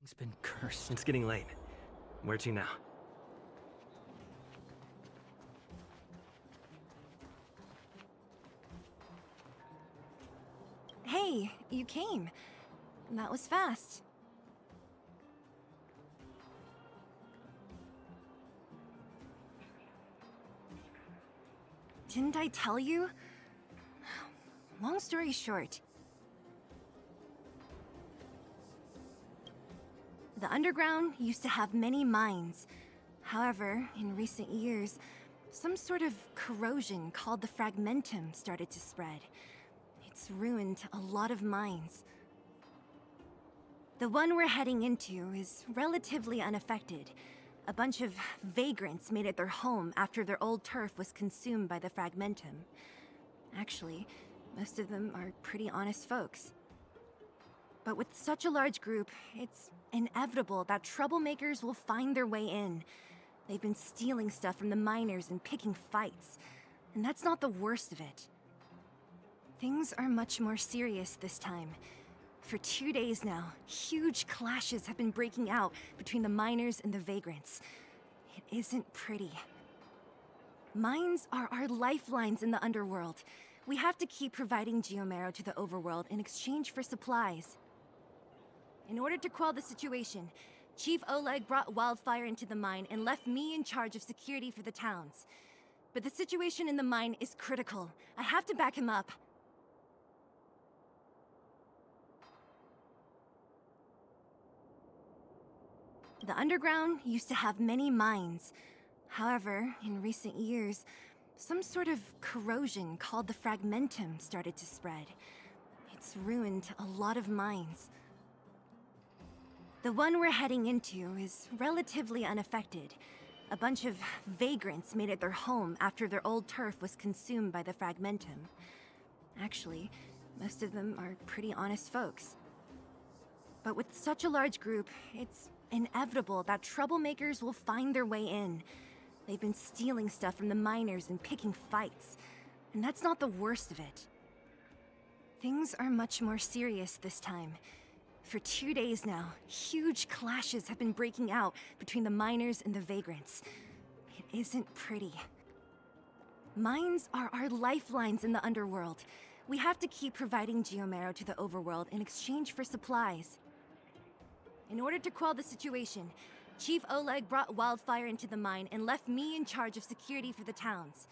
It's been cursed. It's getting late. Where to now? Hey, you came. That was fast. Didn't I tell you? Long story short. The underground used to have many mines. However, in recent years, some sort of corrosion called the fragmentum started to spread. It's ruined a lot of mines. The one we're heading into is relatively unaffected. A bunch of vagrants made it their home after their old turf was consumed by the fragmentum. Actually, most of them are pretty honest folks. But with such a large group, it's inevitable that troublemakers will find their way in. They've been stealing stuff from the miners and picking fights. And that's not the worst of it. Things are much more serious this time. For 2 days now, huge clashes have been breaking out between the miners and the vagrants. It isn't pretty. Mines are our lifelines in the underworld. We have to keep providing geomarrow to the overworld in exchange for supplies. In order to quell the situation, Chief Oleg brought wildfire into the mine and left me in charge of security for the towns. But the situation in the mine is critical. I have to back him up. The underground used to have many mines. However, in recent years, some sort of corrosion called the fragmentum started to spread. It's ruined a lot of mines. The one we're heading into is relatively unaffected. A bunch of vagrants made it their home after their old turf was consumed by the fragmentum. Actually, most of them are pretty honest folks. But with such a large group, it's inevitable that troublemakers will find their way in. They've been stealing stuff from the miners and picking fights. And that's not the worst of it. Things are much more serious this time. For 2 days now, huge clashes have been breaking out between the miners and the vagrants. It isn't pretty. Mines are our lifelines in the underworld. We have to keep providing geomarrow to the overworld in exchange for supplies. In order to quell the situation, Chief Oleg brought wildfire into the mine and left me in charge of security for the towns.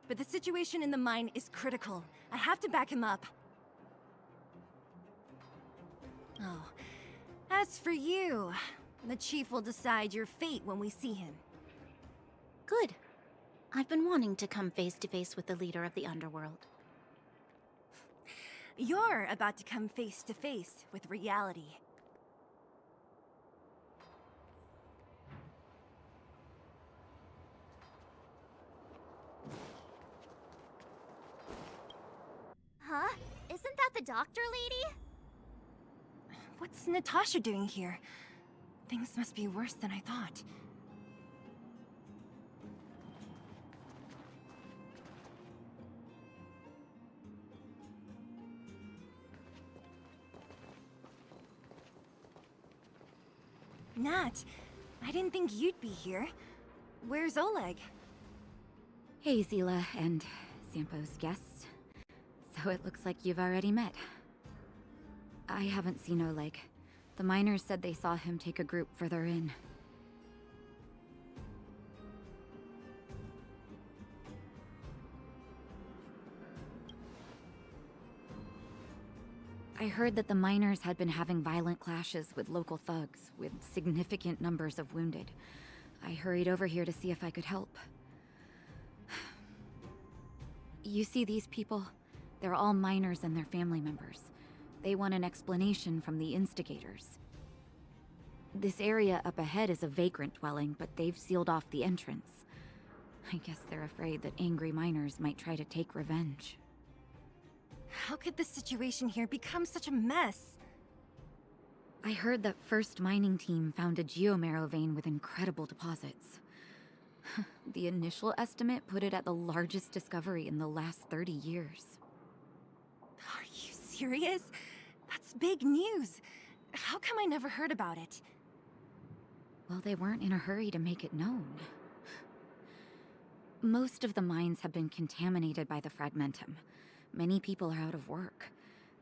But the situation in the mine is critical. I have to back him up. Oh, as for you, the Chief will decide your fate when we see him. Good. I've been wanting to come face to face with the leader of the underworld. You're about to come face to face with reality. Huh? Isn't that the doctor lady? What's Natasha doing here? Things must be worse than I thought. Nat, I didn't think you'd be here. Where's Oleg? Hey, Zila and Sampo's guests. So it looks like you've already met. I haven't seen Oleg. The miners said they saw him take a group further in. I heard that the miners had been having violent clashes with local thugs, with significant numbers of wounded. I hurried over here to see if I could help. You see these people? They're all miners and their family members. They want an explanation from the instigators. This area up ahead is a vagrant dwelling, but they've sealed off the entrance. I guess they're afraid that angry miners might try to take revenge. How could the situation here become such a mess? I heard that First Mining Team found a geomarrow vein with incredible deposits. The initial estimate put it at the largest discovery in the last 30 years. Are you serious? That's big news. How come I never heard about it? Well, they weren't in a hurry to make it known. Most of the mines have been contaminated by the fragmentum. Many people are out of work.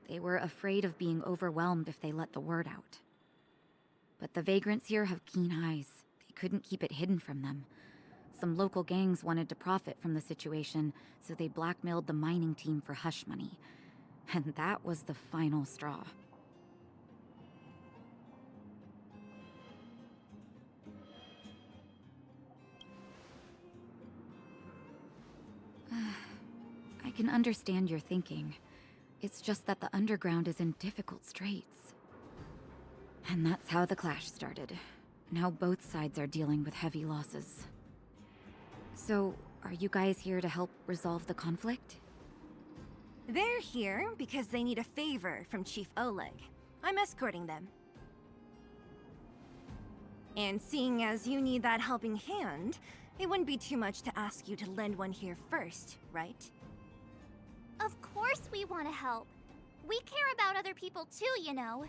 They were afraid of being overwhelmed if they let the word out. But the vagrants here have keen eyes. They couldn't keep it hidden from them. Some local gangs wanted to profit from the situation, so they blackmailed the mining team for hush money. And that was the final straw. I can understand your thinking. It's just that the underground is in difficult straits. And that's how the clash started. Now both sides are dealing with heavy losses. So, are you guys here to help resolve the conflict? They're here because they need a favor from Chief Oleg. I'm escorting them. And seeing as you need that helping hand, it wouldn't be too much to ask you to lend one here first, right? Of course we want to help. We care about other people too, you know.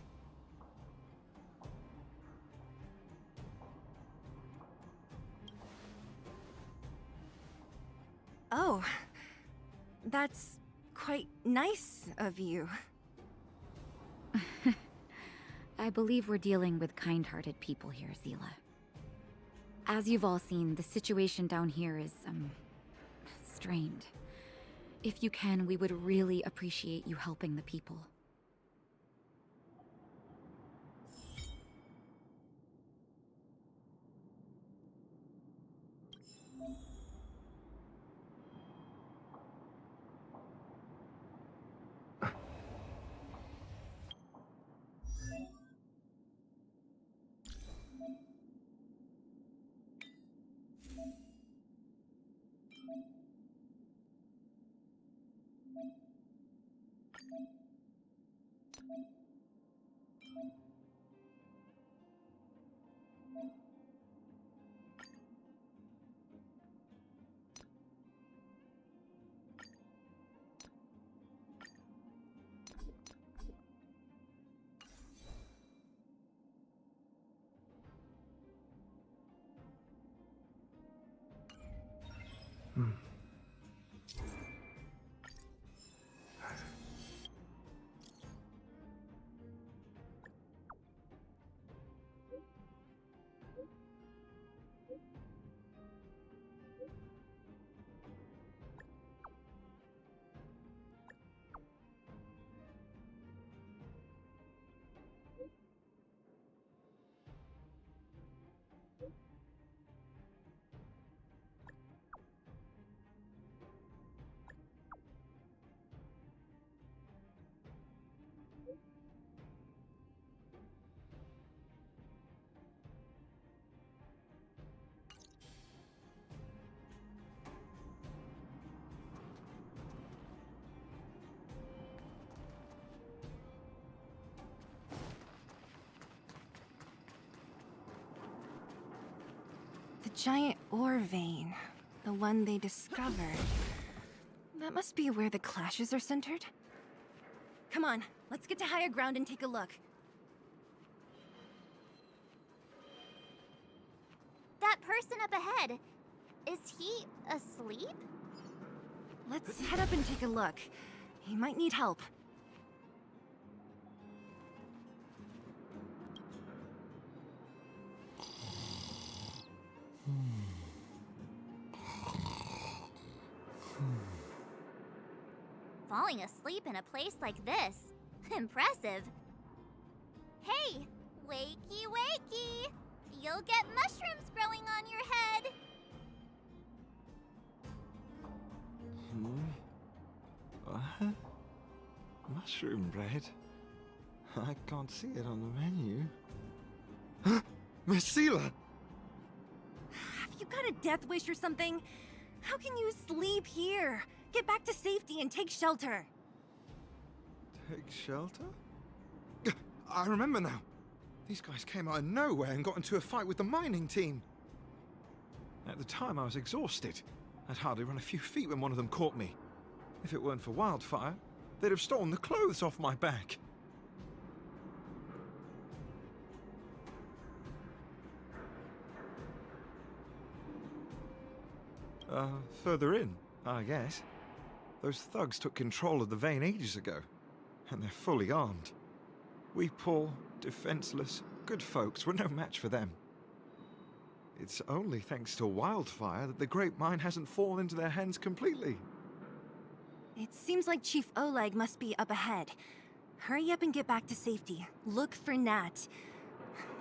Oh, that's quite nice of you. I believe we're dealing with kind-hearted people here, Zila. As you've all seen, the situation down here is, strained. If you can, we would really appreciate you helping the people. The giant ore vein. The one they discovered. That must be where the clashes are centered. Come on, let's get to higher ground and take a look. That person up ahead, is he asleep? Let's head up and take a look. He might need help. Falling asleep in a place like this. Impressive. Hey, wakey wakey! You'll get mushrooms growing on your head! What? Mushroom bread? I can't see it on the menu. Miss Seela! Have you got a death wish or something? How can you sleep here? Get back to safety and take shelter. Take shelter? I remember now. These guys came out of nowhere and got into a fight with the mining team. At the time, I was exhausted. I'd hardly run a few feet when one of them caught me. If it weren't for Wildfire, they'd have stolen the clothes off my back. Further in, I guess. Those thugs took control of the vein ages ago, and they're fully armed. We poor, defenseless, good folks were no match for them. It's only thanks to Wildfire that the Great Mine hasn't fallen into their hands completely. It seems like Chief Oleg must be up ahead. Hurry up and get back to safety. Look for Nat.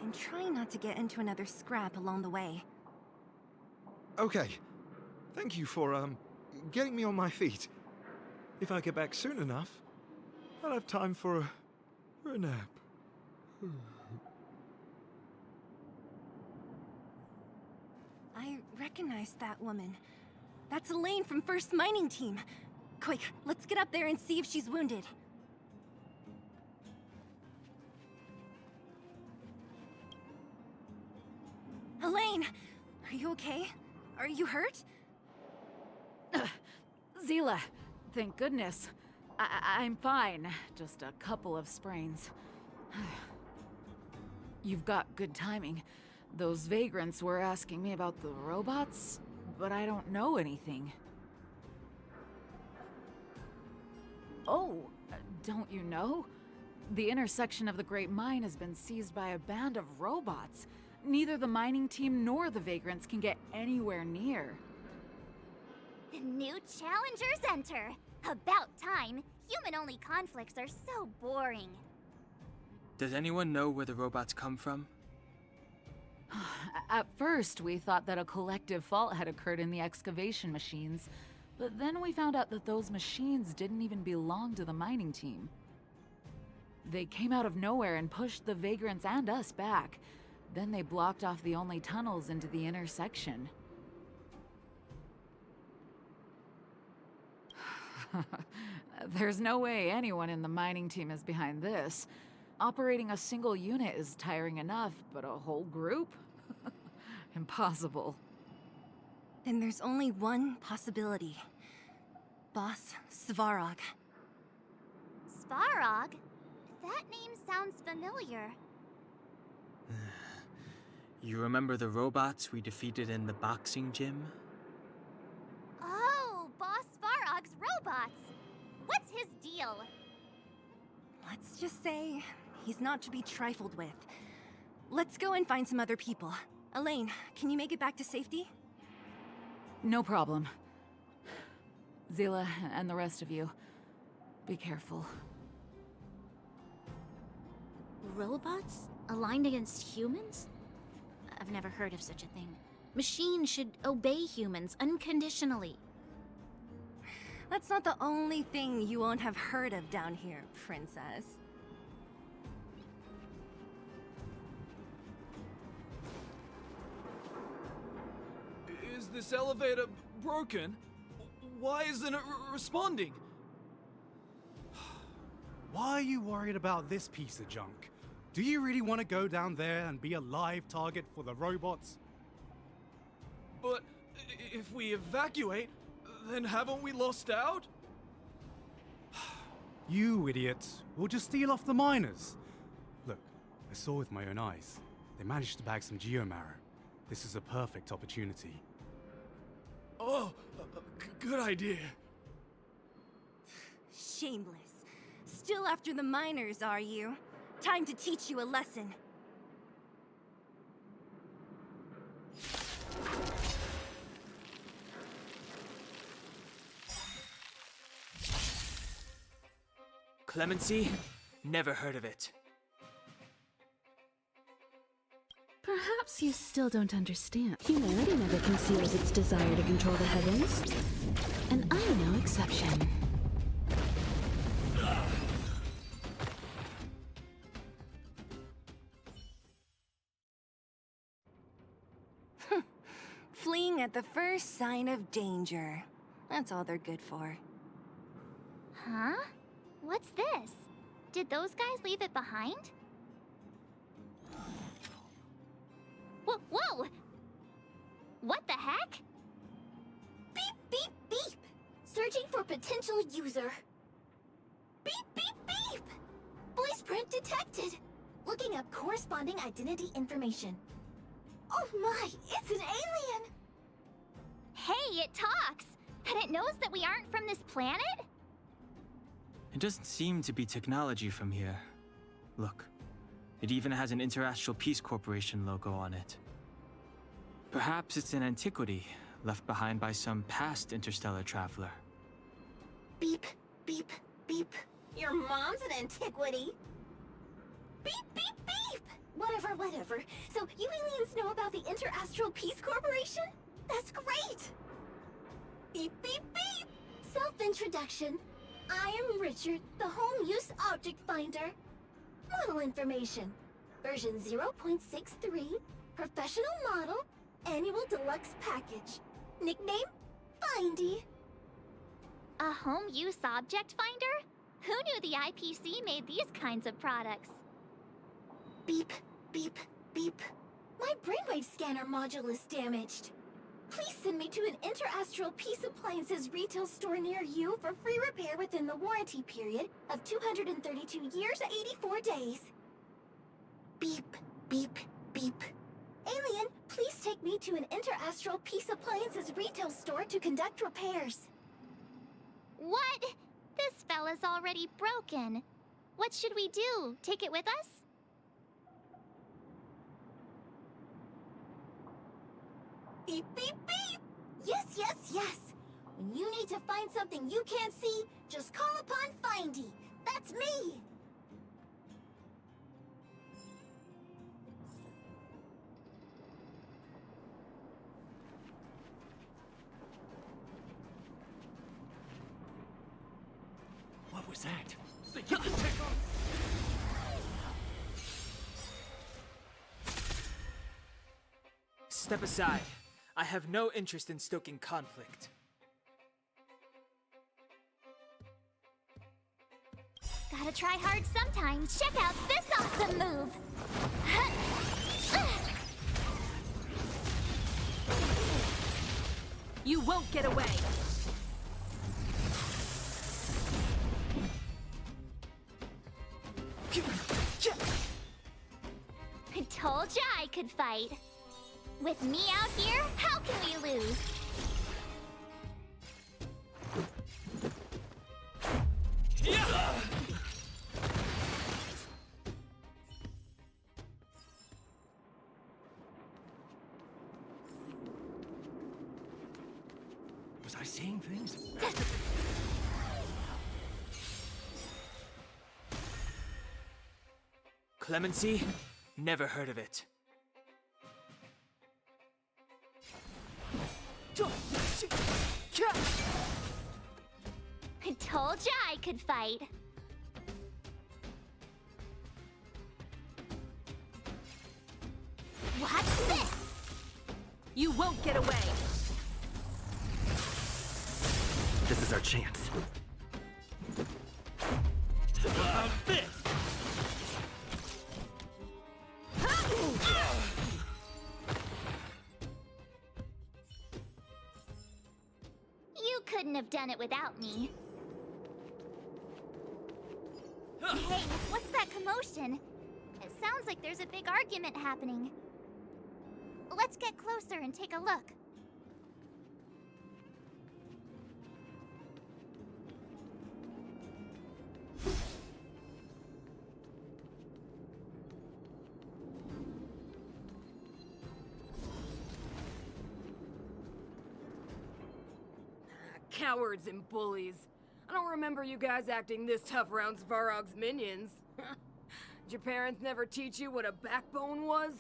And try not to get into another scrap along the way. Okay. Thank you for, getting me on my feet. If I get back soon enough, I'll have time for a nap. I recognize that woman. That's Elaine from First Mining Team. Quick, let's get up there and see if she's wounded. Elaine! Are you okay? Are you hurt? Zila, thank goodness. I'm fine. Just a couple of sprains. You've got good timing. Those vagrants were asking me about the robots, but I don't know anything. Oh, don't you know? The intersection of the Great Mine has been seized by a band of robots. Neither the mining team nor the vagrants can get anywhere near. The new challengers enter. About time. Human-only conflicts are so boring. Does anyone know where the robots come from? At first, we thought that a collective fault had occurred in the excavation machines, but then we found out that those machines didn't even belong to the mining team. They came out of nowhere and pushed the vagrants and us back. Then they blocked off the only tunnels into the intersection. There's no way anyone in the mining team is behind this. Operating a single unit is tiring enough, but a whole group? Impossible. Then there's only one possibility. Boss Svarog. Svarog? That name sounds familiar. You remember the robots we defeated in the boxing gym? Oh, Boss Svarog's robots! What's his deal? Let's just say he's not to be trifled with. Let's go and find some other people. Elaine, can you make it back to safety? No problem. Zila and the rest of you, be careful. Robots? Aligned against humans? I've never heard of such a thing. Machines should obey humans unconditionally. That's not the only thing you won't have heard of down here, Princess. Is this elevator broken? Why isn't it responding? Why are you worried about this piece of junk? Do you really want to go down there and be a live target for the robots? But if we evacuate, then haven't we lost out? You idiots! We'll just steal off the miners. Look, I saw with my own eyes. They managed to bag some geomarrow. This is a perfect opportunity. Oh, good idea. Shameless. Still after the miners, are you? Time to teach you a lesson. Clemency? Never heard of it. Perhaps you still don't understand. Humanity never conceals its desire to control the heavens. And I'm no exception. Fleeing at the first sign of danger. That's all they're good for. Huh? What's this? Did those guys leave it behind? Whoa! What the heck? Beep, beep, beep! Searching for potential user. Beep, beep, beep! Voice print detected. Looking up corresponding identity information. Oh my, it's an alien! Hey, it talks! And it knows that we aren't from this planet? It doesn't seem to be technology from here. Look, it even has an Interastral Peace Corporation logo on it. Perhaps it's an antiquity, left behind by some past interstellar traveler. Beep, beep, beep. Your mom's an antiquity. Beep, beep, beep! Whatever, whatever. So you aliens know about the Interastral Peace Corporation? That's great! Beep, beep, beep! Self-introduction. I am Richard, the Home Use Object Finder. Model information. Version 0.63, professional model, annual deluxe package. Nickname? Findy. A home use object finder? Who knew the IPC made these kinds of products? Beep, beep, beep. My brainwave scanner module is damaged. Please send me to an Interastral Peace Appliances retail store near you for free repair within the warranty period of 232 years, 84 days. Beep, beep, beep. Alien, please take me to an Interastral Peace Appliances retail store to conduct repairs. What? This fella's already broken. What should we do? Take it with us? Beep, beep, beep! Yes, yes, yes! When you need to find something you can't see, just call upon Findy. That's me! What was that? Think you can take on... Step aside. I have no interest in stoking conflict. Gotta try hard sometimes. Check out this awesome move! You won't get away! I told ya I could fight. With me out here, how can we lose? Was I seeing things? Clemency? Never heard of it. I told ya I could fight. Watch this! You won't get away! This is our chance. How about this? You couldn't have done it without me. Hey, what's that commotion? It sounds like there's a big argument happening. Let's get closer and take a look. Cowards and bullies. I don't remember you guys acting this tough around Svarog's minions. Did your parents never teach you what a backbone was?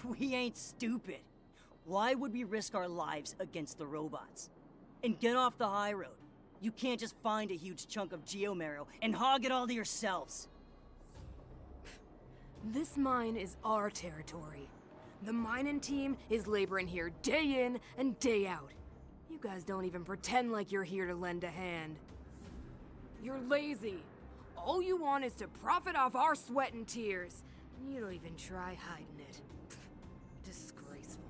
We ain't stupid. Why would we risk our lives against the robots? And get off the high road. You can't just find a huge chunk of geomarrow and hog it all to yourselves. This mine is our territory. The mining team is laboring here day in and day out. You guys don't even pretend like you're here to lend a hand. You're lazy. All you want is to profit off our sweat and tears. And you don't even try hiding it. Disgraceful.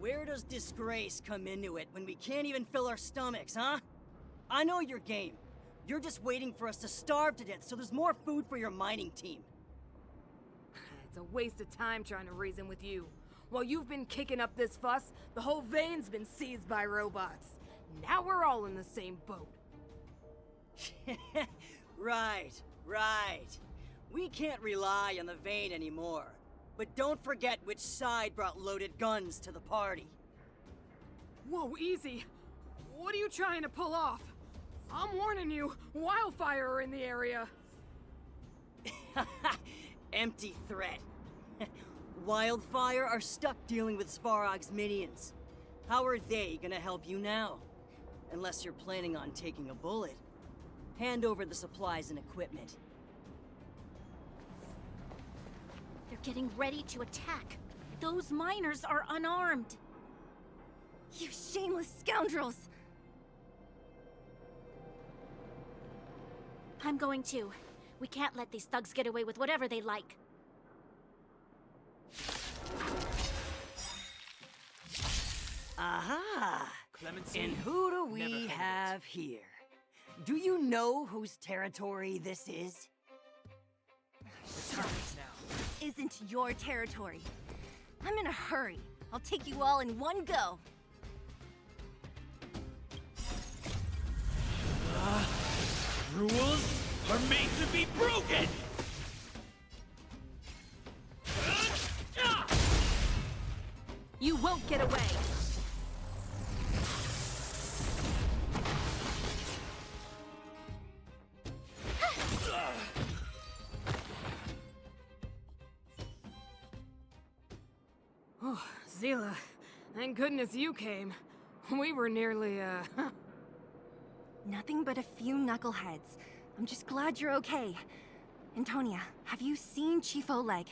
Where does disgrace come into it when we can't even fill our stomachs, huh? I know your game. You're just waiting for us to starve to death so there's more food for your mining team. It's a waste of time trying to reason with you. While you've been kicking up this fuss, the whole vein's been seized by robots. Now we're all in the same boat. Right. We can't rely on the vein anymore. But don't forget which side brought loaded guns to the party. Whoa, easy. What are you trying to pull off? I'm warning you, wildfire are in the area. Empty threat. Wildfire are stuck dealing with Svarog's minions. How are they gonna help you now? Unless you're planning on taking a bullet. Hand over the supplies and equipment. They're getting ready to attack. Those miners are unarmed. You shameless scoundrels! I'm going to. We can't let these thugs get away with whatever they like. Aha! Clemency, And who do never we forget. have here? Do you know whose territory this is? Isn't your territory. I'm in a hurry. I'll take you all in one go. Rules are made to be broken! You won't get away. Oh, Zila, thank goodness you came. We were nearly, Nothing but a few knuckleheads. I'm just glad you're okay. Antonia, have you seen Chief Oleg?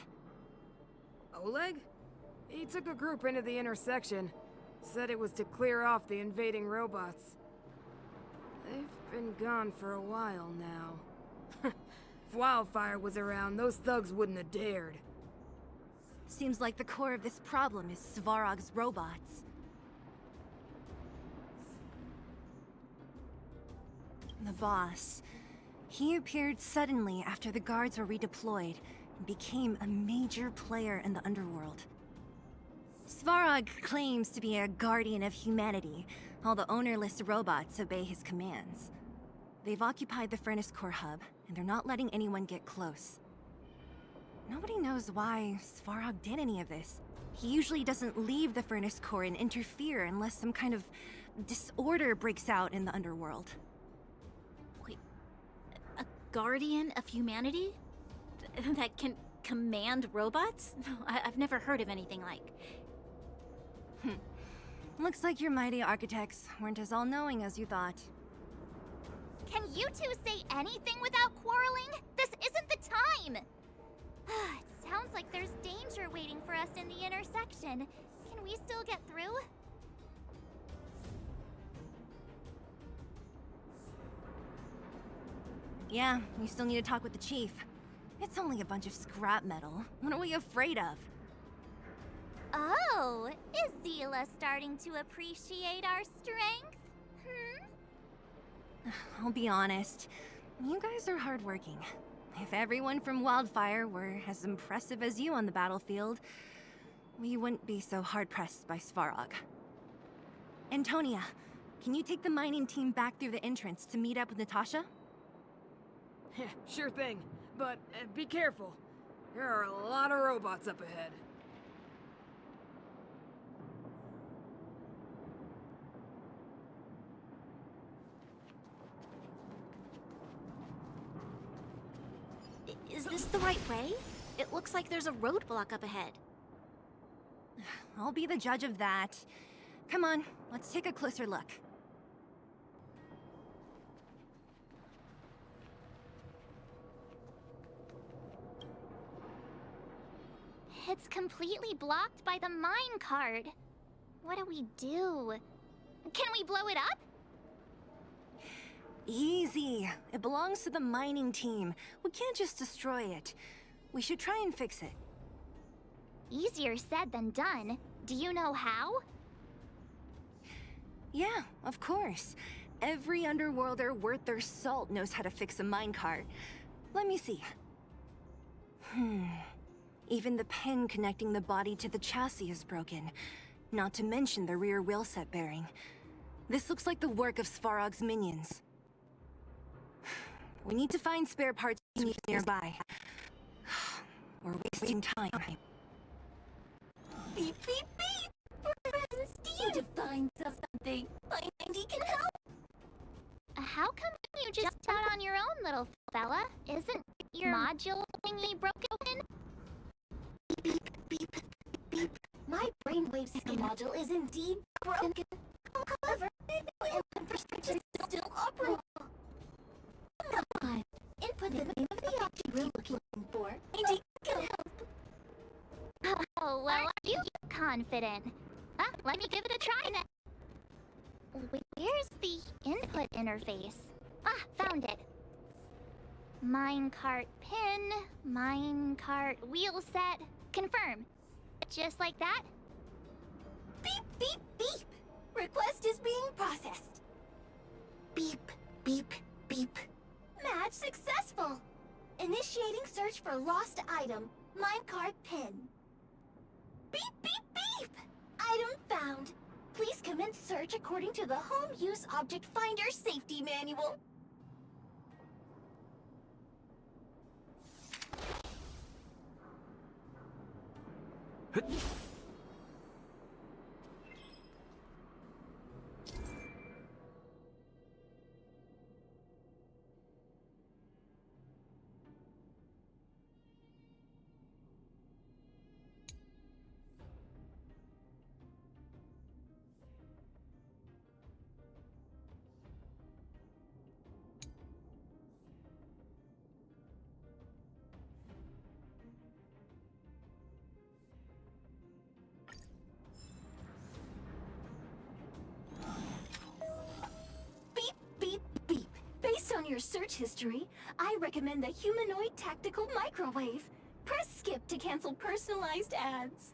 Oleg? He took a group into the intersection. Said it was to clear off the invading robots. They've been gone for a while now. If Wildfire was around, those thugs wouldn't have dared. Seems like the core of this problem is Svarog's robots. The boss. He appeared suddenly after the guards were redeployed and became a major player in the underworld. Svarog claims to be a guardian of humanity, while the ownerless robots obey his commands. They've occupied the Furnace Core hub, and they're not letting anyone get close. Nobody knows why Svarog did any of this. He usually doesn't leave the Furnace Core and interfere unless some kind of disorder breaks out in the underworld. Wait, a guardian of humanity? That can command robots? No, I've never heard of anything like. Looks like your mighty architects weren't as all-knowing as you thought. Can you two say anything without quarreling? This isn't the time! It sounds like there's danger waiting for us in the intersection. Can we still get through? Yeah, you still need to talk with the chief. It's only a bunch of scrap metal. What are we afraid of? Oh, is Zila starting to appreciate our strength? I'll be honest. You guys are hardworking. If everyone from Wildfire were as impressive as you on the battlefield, we wouldn't be so hard-pressed by Svarog. Antonia, can you take the mining team back through the entrance to meet up with Natasha? Sure thing, but be careful. There are a lot of robots up ahead. Is this the right way? It looks like there's a roadblock up ahead. I'll be the judge of that. Come on, let's take a closer look. It's completely blocked by the mine card. What do we do? Can we blow it up? Easy. It belongs to the mining team. We can't just destroy it. We should try and fix it. Easier said than done. Do you know how? Yeah, of course. Every underworlder worth their salt knows how to fix a minecart. Let me see. Even the pin connecting the body to the chassis is broken, not to mention the rear wheel set bearing. This looks like the work of Svarog's minions. We need to find spare parts nearby. We're wasting time. Beep, beep, beep! Friends, do you define something? Findy can help! How come you just out on your own, little fella? Isn't your module thingy broken? Beep, beep, beep. My brainwave scan module is indeed broken. However, the infrastructure is still operable. Come on, input the name of the object you're looking for. Findy can help. Oh, well, are you confident? Let me give it a try now. Where's the input interface? Found it. Minecart pin, minecart wheel set, confirm. Just like that? Beep, beep, beep. Request is being processed. Beep, beep, beep. Match successful. Initiating search for lost item, minecart pin. Beep, beep, beep. Item found. Please commence search according to the Home Use Object Finder Safety Manual. On your search history, I recommend the humanoid tactical microwave. Press skip to cancel personalized ads.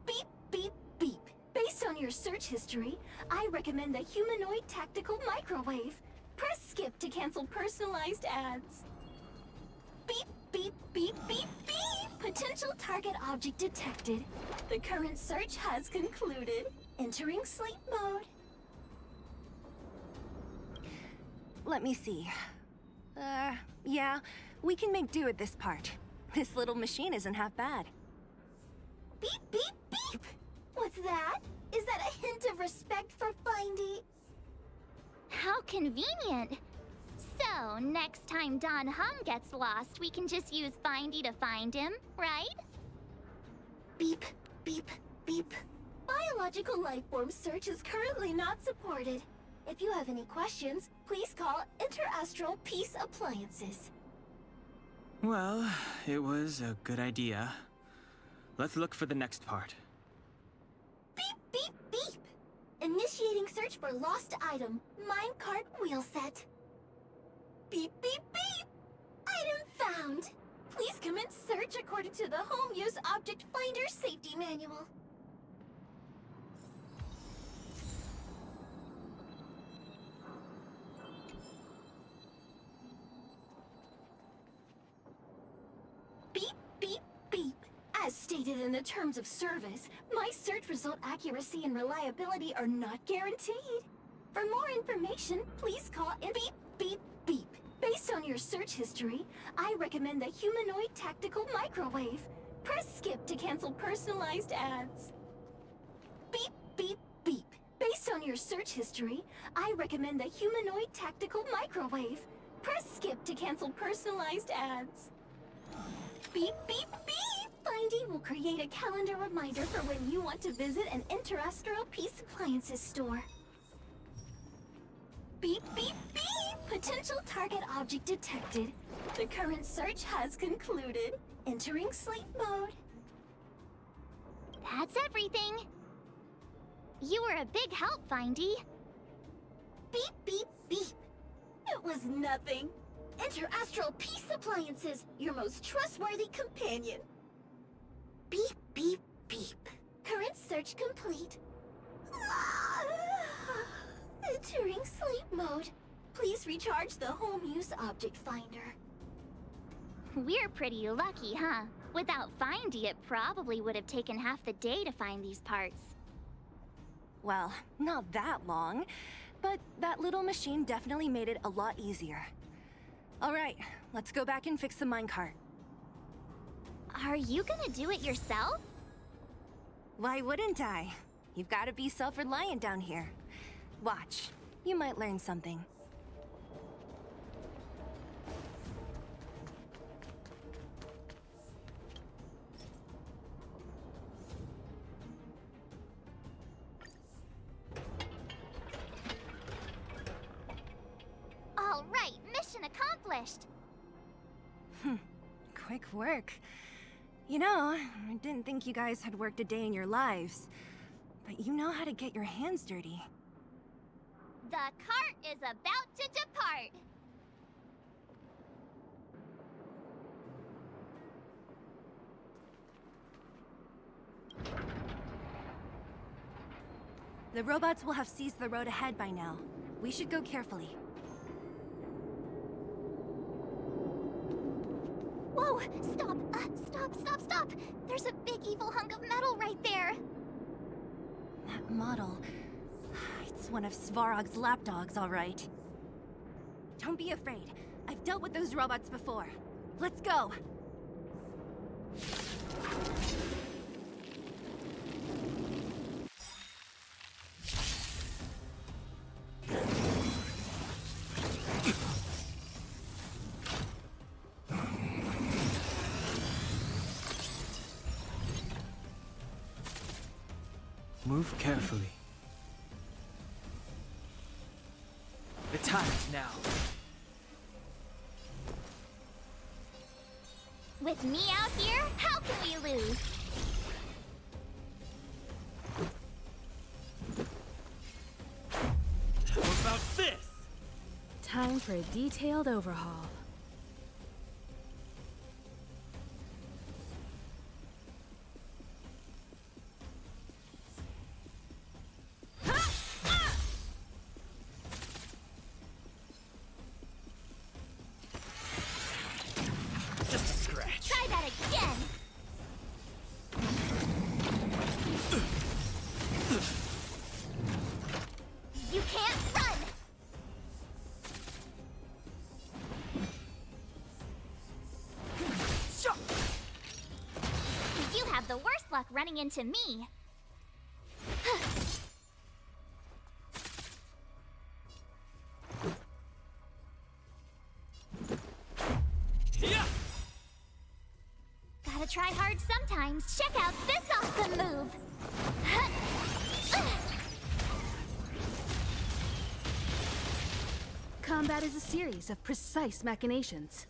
Beep, beep, beep. Based on your search history, I recommend the humanoid tactical microwave. Press skip to cancel personalized ads. Beep, beep, beep, beep, beep. Potential target object detected. The current search has concluded. Entering sleep mode. Let me see. Yeah, we can make do with this part. This little machine isn't half bad. Beep, beep, beep! What's that? Is that a hint of respect for Findy? How convenient! So, next time Don Hum gets lost, we can just use Findy to find him, right? Beep, beep, beep. Biological life form search is currently not supported. If you have any questions, please call Interastral Peace Appliances. Well, it was a good idea. Let's look for the next part. Beep, beep, beep! Initiating search for lost item, minecart wheel set. Beep, beep, beep! Item found! Please commence search according to the Home Use Object Finder Safety Manual. Beep, beep, beep. As stated in the terms of service, my search result accuracy and reliability are not guaranteed. For more information, please call in beep, beep, beep. Based on your search history, I recommend the humanoid tactical microwave. Press skip to cancel personalized ads. Beep, beep, beep. Based on your search history, I recommend the humanoid tactical microwave. Press skip to cancel personalized ads. Beep, beep, beep! Findy will create a calendar reminder for when you want to visit an Interastral Peace Appliances store. Beep, beep, beep! Potential target object detected. The current search has concluded. Entering sleep mode. That's everything. You were a big help, Findy. Beep, beep, beep. It was nothing. Interastral Peace Appliances, your most trustworthy companion. Beep, beep, beep. Current search complete. Entering sleep mode. Please recharge the Home Use Object Finder. We're pretty lucky, huh? Without Findy, it probably would have taken half the day to find these parts. Well, not that long, but that little machine definitely made it a lot easier. All right, let's go back and fix the minecart. Are you gonna do it yourself? Why wouldn't I? You've got to be self-reliant down here. Watch, you might learn something. All right, mission accomplished. Quick work. You know, I didn't think you guys had worked a day in your lives, but you know how to get your hands dirty. The cart is about to depart. The robots will have seized the road ahead by now. We should go carefully. Whoa! Stop! Stop! There's a big evil hunk of metal right there! That model... It's one of Svarog's lapdogs, all right. Don't be afraid. I've dealt with those robots before. Let's go! Move carefully. The time is now. With me out here, how can we lose? How about this? Time for a detailed overhaul. Just a scratch. Try that again! You can't run! You have the worst luck running into me. Yeah. Gotta try hard sometimes. Check out this awesome move! Combat is a series of precise machinations.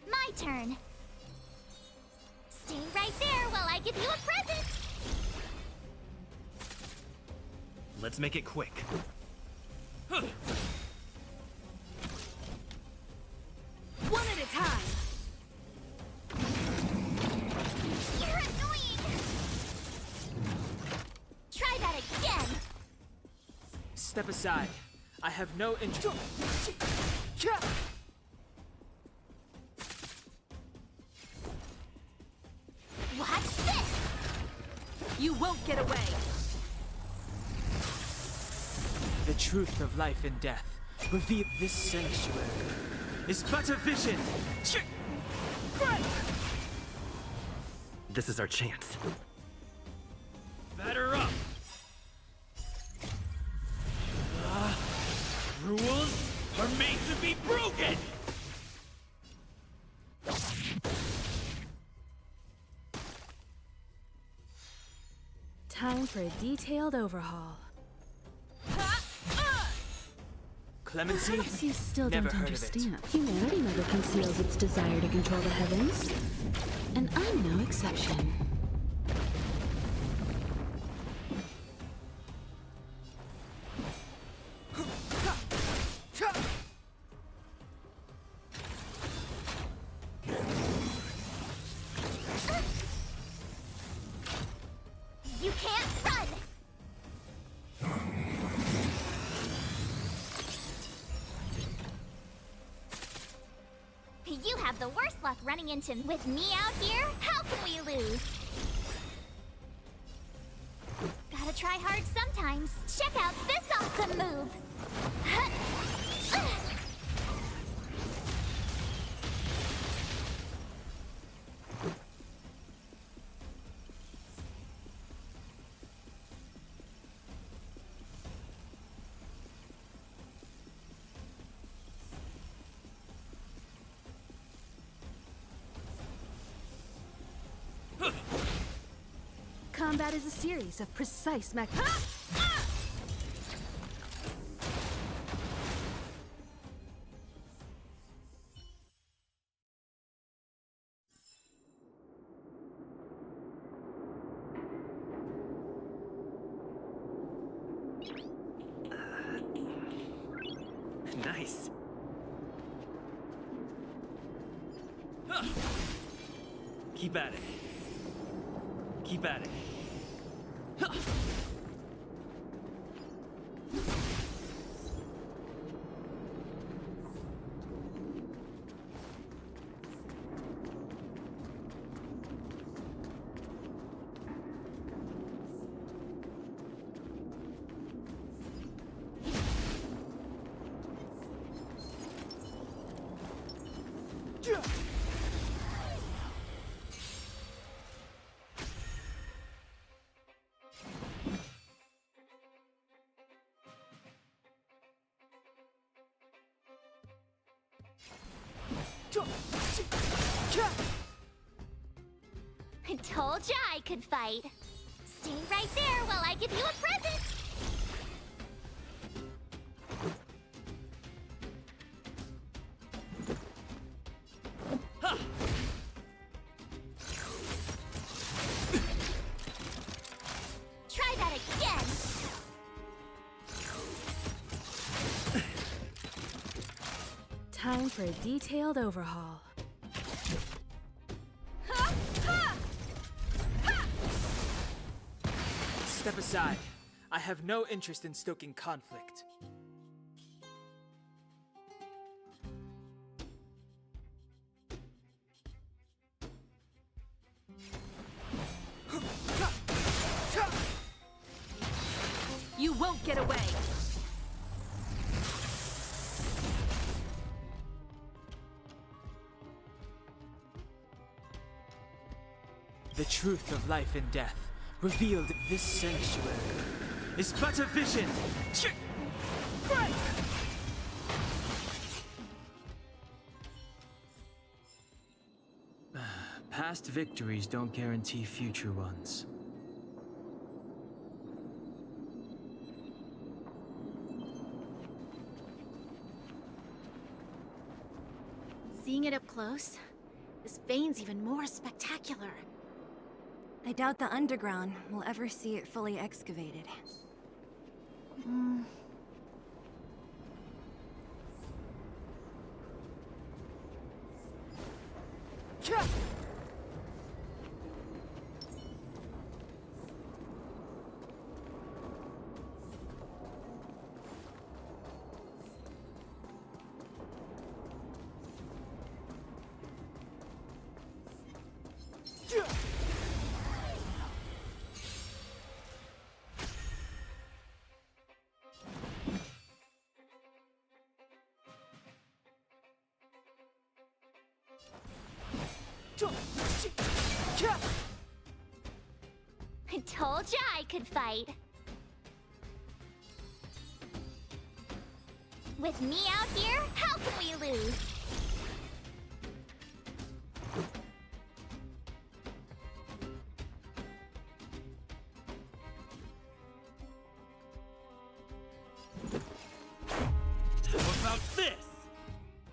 My turn. Stay right there while I give you a present! Let's make it quick. One at a time! You're annoying! Try that again! Step aside. I have no interest. Watch this! You won't get away! The truth of life and death. Reveal this sanctuary is but a vision. This is our chance. Batter up! Rules are made to be broken! Time for a detailed overhaul. Clemency? Perhaps you still Never don't heard of it. understand. Humanity never conceals its desire to control the heavens. And I'm no exception. luck running into with me out here. How can we lose? Gotta try hard sometimes. Check out this awesome move! Combat is a series of precise Nice. Keep at it. Keep at it. I told ya I could fight. Stay right there while I give you a present! Try that again! Time for a detailed overhaul. Step aside. I have no interest in stoking conflict. You won't get away! The truth of life and death, revealed in this sanctuary, is but a vision. Past victories don't guarantee future ones. Seeing it up close, this vein's even more spectacular. I doubt the underground will ever see it fully excavated. I told ya I could fight. With me out here, how can we lose? How about this?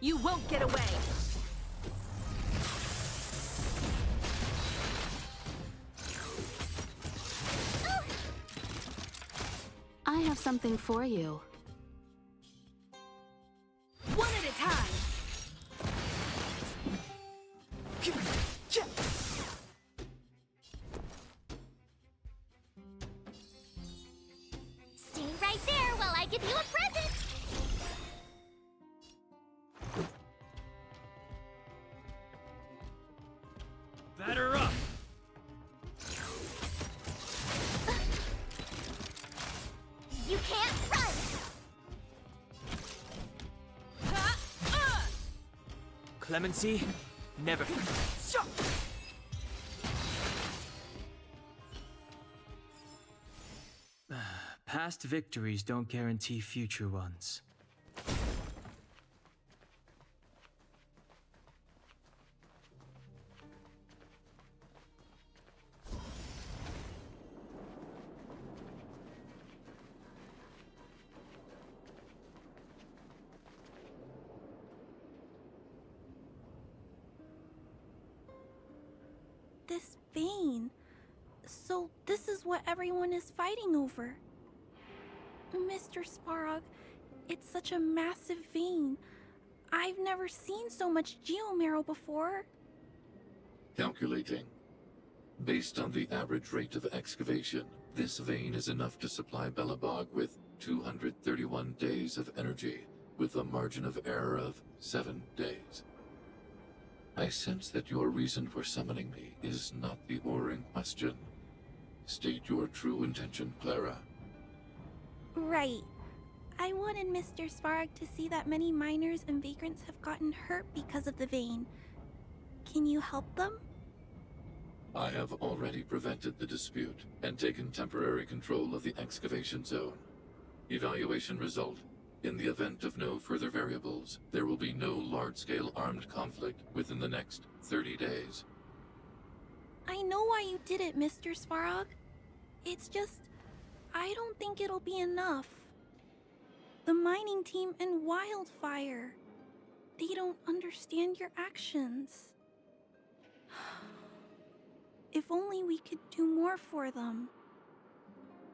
You won't get away! I have something for you. One at a time! Stay right there while I give you a present! Clemency? Never. Past victories don't guarantee future ones. This vein. So this is what everyone is fighting over. Mr. Svarog, it's such a massive vein. I've never seen so much geomarrow before. Calculating. Based on the average rate of excavation, this vein is enough to supply Belobog with 231 days of energy, with a margin of error of 7 days. I sense that your reason for summoning me is not the ore in question. State your true intention, Clara. Right. I wanted Mr. Svarog to see that many miners and vagrants have gotten hurt because of the vein. Can you help them? I have already prevented the dispute and taken temporary control of the excavation zone. Evaluation result. In the event of no further variables, there will be no large-scale armed conflict within the next 30 days. I know why you did it, Mr. Svarog. It's just, I don't think it'll be enough. The mining team and Wildfire, they don't understand your actions. If only we could do more for them.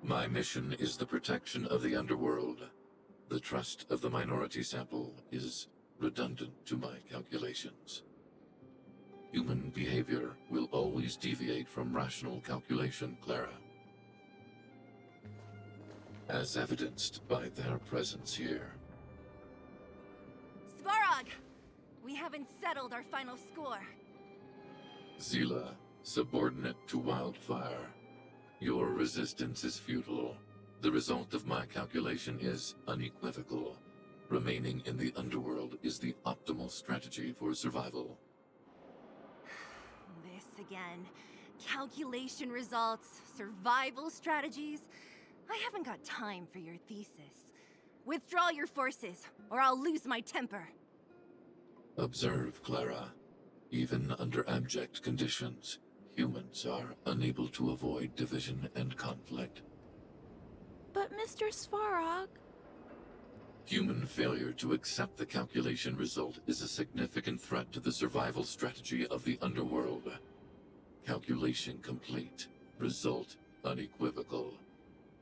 My mission is the protection of the underworld. The trust of the minority sample is redundant to my calculations. Human behavior will always deviate from rational calculation, Clara. As evidenced by their presence here. Svarog! We haven't settled our final score. Zila, subordinate to Wildfire. Your resistance is futile. The result of my calculation is unequivocal. Remaining in the underworld is the optimal strategy for survival. This again. Calculation results, survival strategies. I haven't got time for your thesis. Withdraw your forces, or I'll lose my temper. Observe, Clara. Even under abject conditions, humans are unable to avoid division and conflict. But Mr. Svarog... Human failure to accept the calculation result is a significant threat to the survival strategy of the underworld. Calculation complete. Result unequivocal.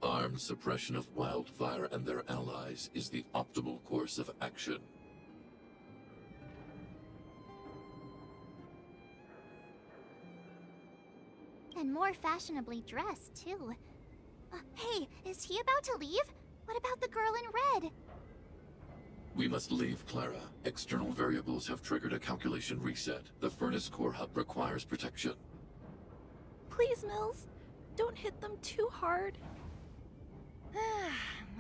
Armed suppression of Wildfire and their allies is the optimal course of action. And more fashionably dressed, too. Hey, is he about to leave? What about the girl in red? We must leave, Clara. External variables have triggered a calculation reset. The furnace core hub requires protection. Please, Mills. Don't hit them too hard.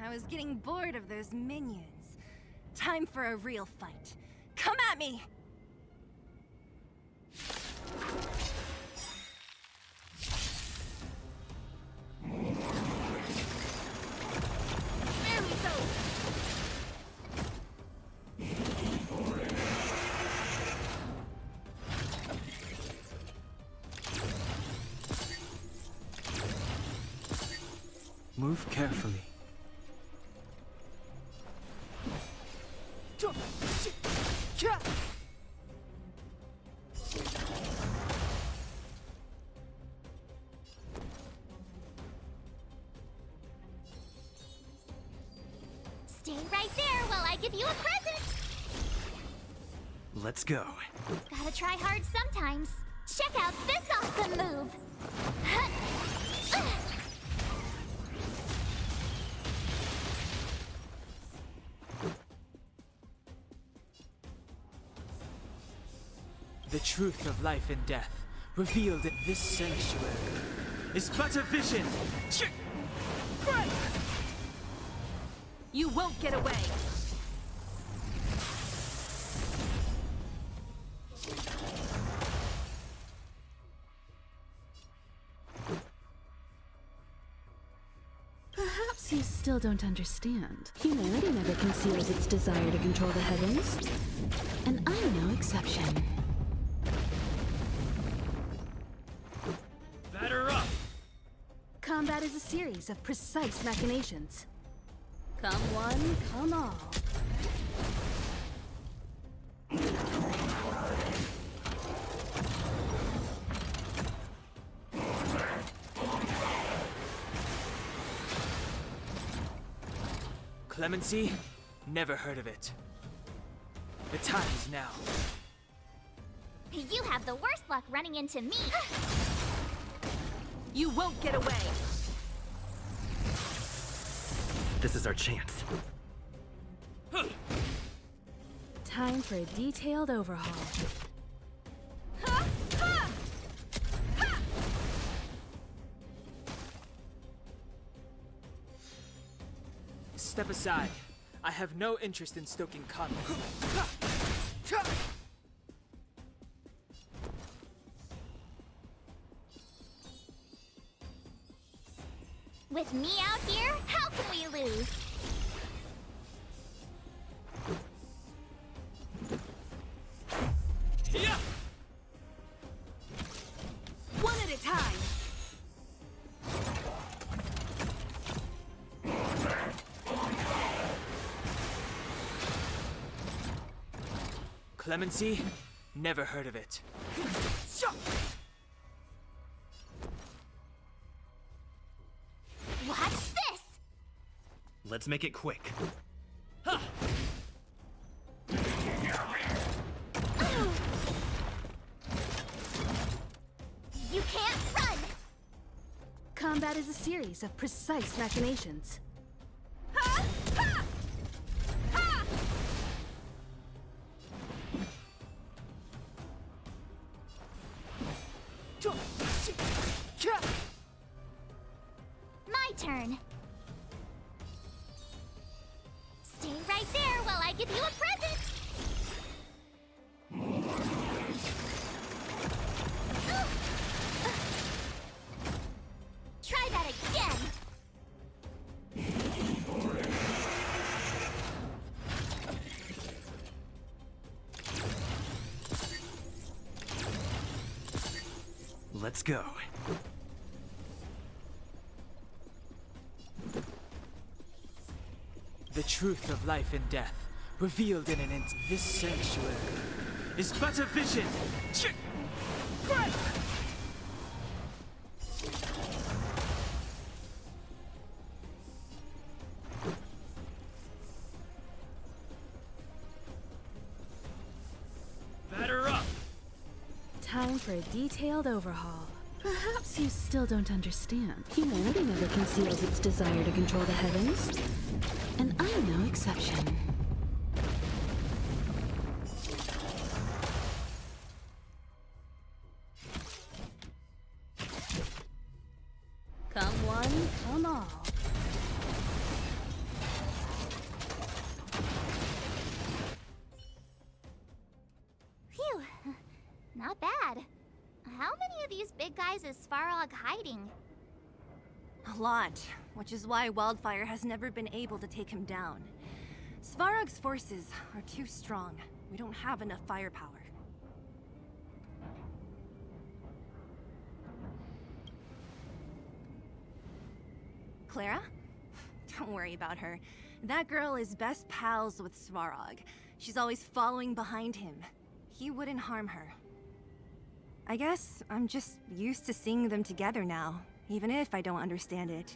I was getting bored of those minions. Time for a real fight. Come at me! Move carefully. Stay right there while I give you a present! Let's go. Gotta try hard sometimes. Check out this awesome move! The truth of life and death, revealed in this sanctuary, is but a vision. You won't get away! still don't understand. Humanity never conceals its desire to control the heavens. And I'm no exception. Batter up! Combat is a series of precise machinations. Come one, come all. Clemency? Never heard of it. The time is now. You have the worst luck running into me. You won't get away! This is our chance. Time for a detailed overhaul. Step aside. I have no interest in stoking conflict. With me out here, how can we lose? Yeah! One at a time! Clemency? Never heard of it. Watch this! Let's make it quick. You can't run! Combat is a series of precise machinations. My turn. Stay right there while I give you a present! Try that again! Let's go. The truth of life and death, revealed in an instant. This sanctuary is but a vision. Batter up! Time for a detailed overhaul. Perhaps you still don't understand. Humanity never conceals its desire to control the heavens. And I'm no exception. Come one, come all. Phew, not bad. How many of these big guys is Svarog hiding? A lot, which is why Wildfire has never been able to take him down. Svarog's forces are too strong. We don't have enough firepower. Clara? Don't worry about her. That girl is best pals with Svarog. She's always following behind him. He wouldn't harm her. I guess I'm just used to seeing them together now, even if I don't understand it.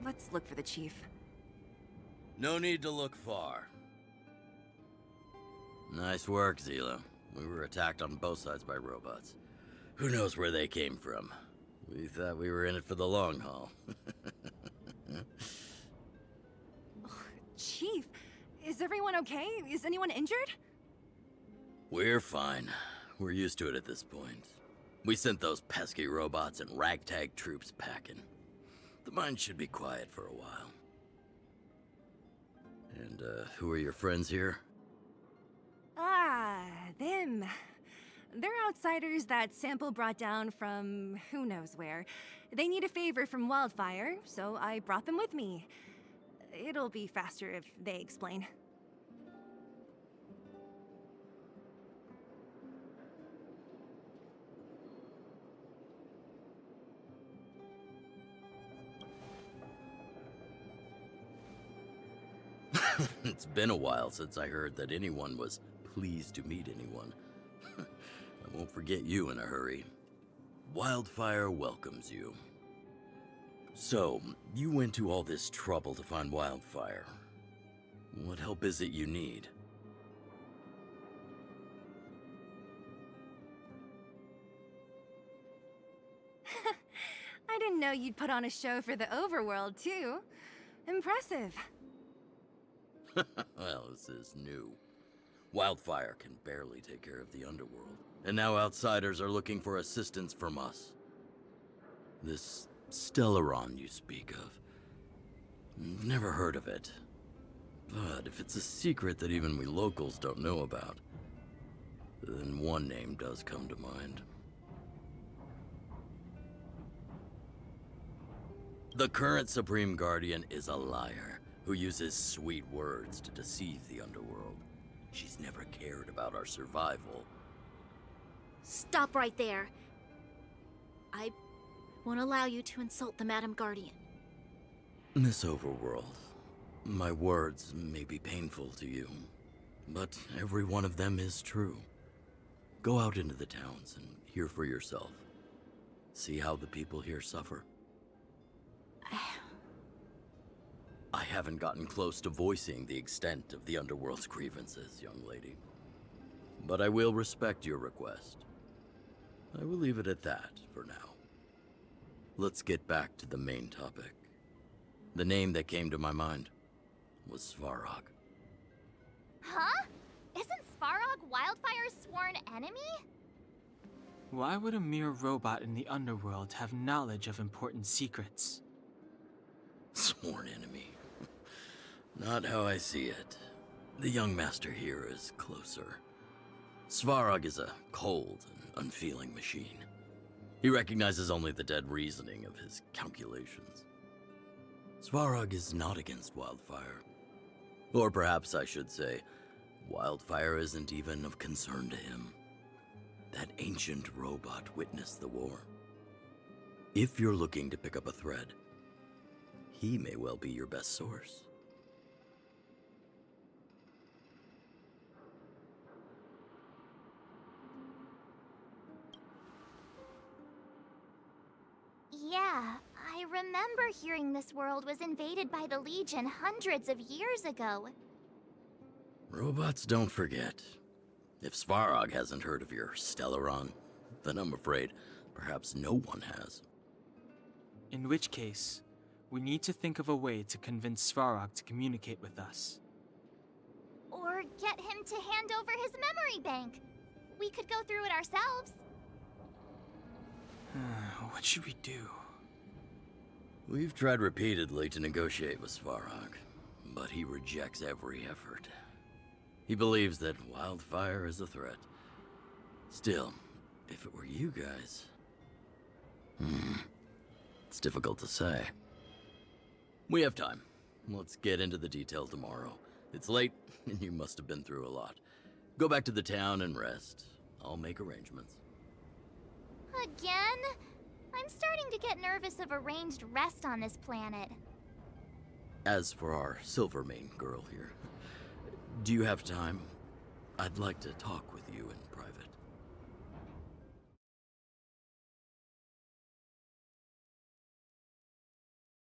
Let's look for the chief. No need to look far. Nice work, Zila. We were attacked on both sides by robots. Who knows where they came from? We thought we were in it for the long haul. Chief, is everyone okay? Is anyone injured? We're fine. We're used to it at this point. We sent those pesky robots and ragtag troops packing. The mine should be quiet for a while. And, who are your friends here? Ah, them. They're outsiders that Sample brought down from who knows where. They need a favor from Wildfire, so I brought them with me. It'll be faster if they explain. It's been a while since I heard that anyone was pleased to meet anyone. I won't forget you in a hurry. Wildfire welcomes you. So, you went to all this trouble to find Wildfire. What help is it you need? I didn't know you'd put on a show for the overworld, too. Impressive. Well, this is new. Wildfire can barely take care of the underworld, and now outsiders are looking for assistance from us. This Stellaron you speak of, I've never heard of it. But if it's a secret that even we locals don't know about, then one name does come to mind. The current Supreme Guardian is a liar who uses sweet words to deceive the underworld. She's never cared about our survival. Stop right there. I won't allow you to insult the Madam Guardian. Miss Overworld, my words may be painful to you, but every one of them is true. Go out into the towns and hear for yourself. See how the people here suffer. I haven't gotten close to voicing the extent of the underworld's grievances, young lady. But I will respect your request. I will leave it at that for now. Let's get back to the main topic. The name that came to my mind was Svarog. Huh? Isn't Svarog Wildfire's sworn enemy? Why would a mere robot in the underworld have knowledge of important secrets? Sworn enemy. Not how I see it. The young master here is closer. Svarog is a cold and unfeeling machine. He recognizes only the dead reasoning of his calculations. Svarog is not against Wildfire. Or perhaps I should say, Wildfire isn't even of concern to him. That ancient robot witnessed the war. If you're looking to pick up a thread, he may well be your best source. Yeah, I remember hearing this world was invaded by the Legion hundreds of years ago. Robots don't forget. If Svarog hasn't heard of your Stellaron, then I'm afraid perhaps no one has. In which case, we need to think of a way to convince Svarog to communicate with us. Or get him to hand over his memory bank. We could go through it ourselves. What should we do? We've tried repeatedly to negotiate with Svarog, but he rejects every effort. He believes that Wildfire is a threat. Still, if it were you guys... It's difficult to say. We have time. Let's get into the details tomorrow. It's late, and you must have been through a lot. Go back to the town and rest. I'll make arrangements. Again? I'm starting to get nervous of arranged rest on this planet. As for our Silvermane girl here, do you have time? I'd like to talk with you in private.